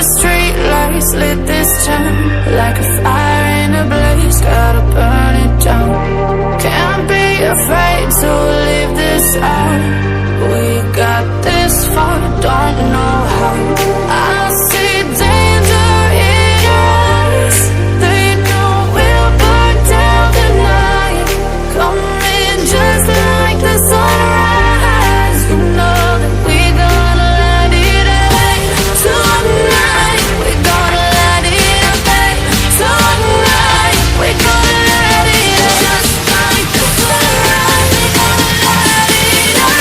the street lights lit this town like a fire in a blaze, gotta burn it down. Can't be afraid to leave this out. We got this far, don't know how. I see danger in your eyes. They know we'll burn down the night. Coming just like the sunrise. You know that we're gonna light it up. Tonight, we're gonna light it up. Tonight, we're gonna light it up. Just like the sunrise, we're gonna light it up.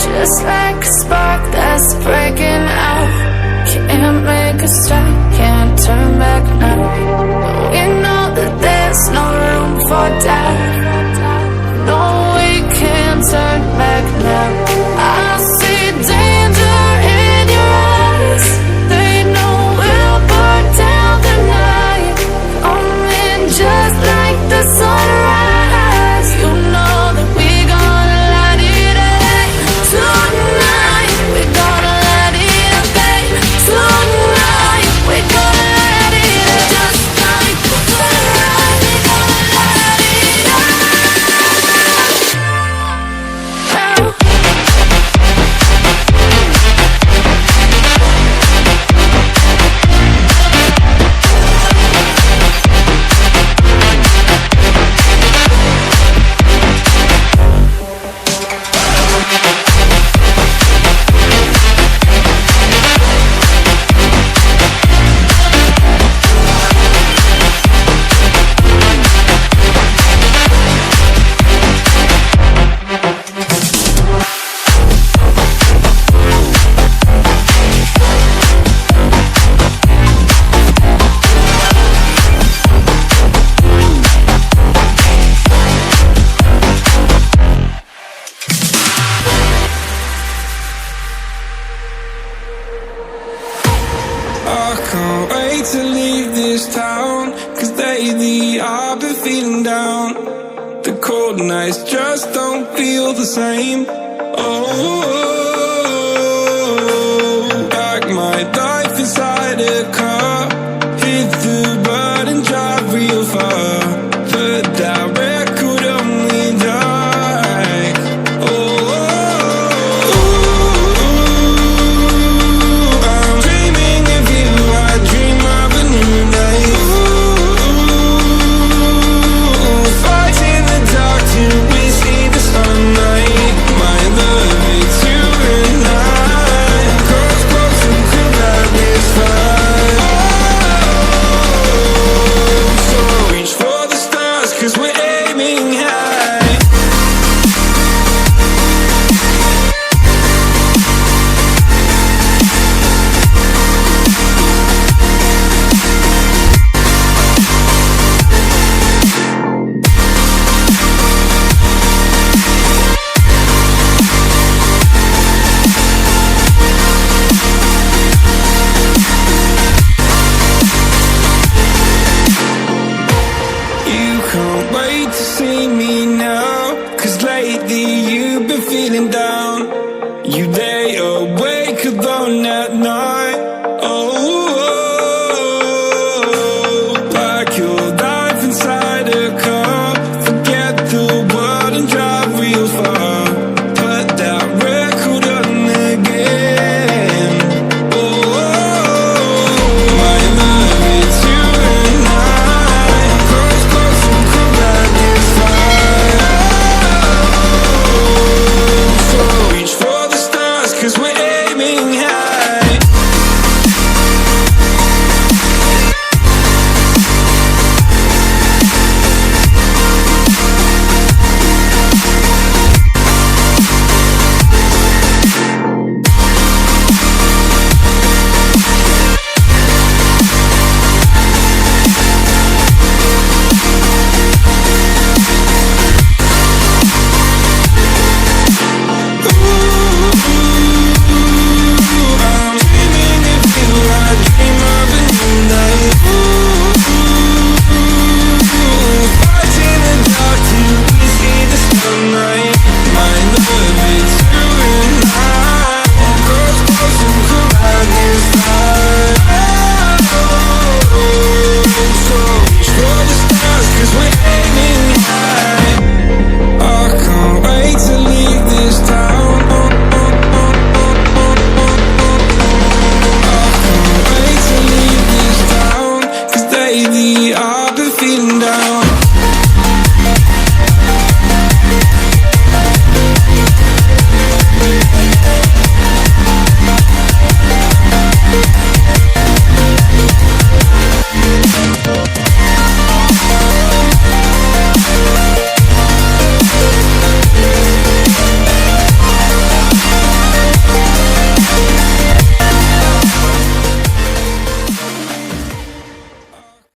Just like a spark that's breaking out. Can't make a stop, can't turn back now. We know that there's no room for doubt. No, we can't turn back now. I see danger in your eyes. They know we'll burn down the night. Coming just like the sunrise. You know that we're gonna light it up. Tonight, we're gonna light it up. Tonight, we're gonna light it up. Just like the sunrise, we're gonna light it up. I can't wait to leave this town, 'cause lately I've been feeling down. The cold nights just don't feel the same. Oh, like my life inside a car. Hit the button, drive real far. But that record only died. Oh, I'm dreaming of you, I dream of a new life. Fight in the dark till we see the sunlight. My love, it's you and I. Cross close until that is fine. So reach for the stars, 'cause we're aiming high. You can't wait to see me now, 'cause lately you've been feeling down.